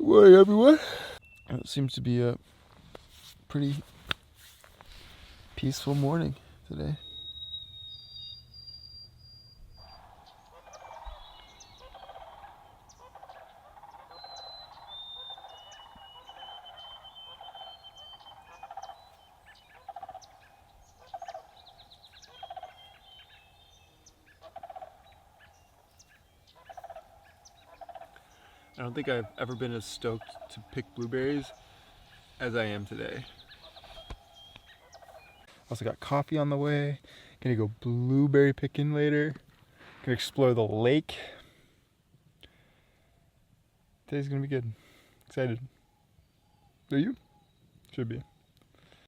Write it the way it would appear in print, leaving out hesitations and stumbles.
Good morning, everyone. It seems to be a pretty peaceful morning today. I don't think I've ever been as stoked to pick blueberries as I am today. Also got coffee on the way. Gonna go blueberry picking later. Gonna explore the lake. Today's gonna be good. Excited. Are you? Should be.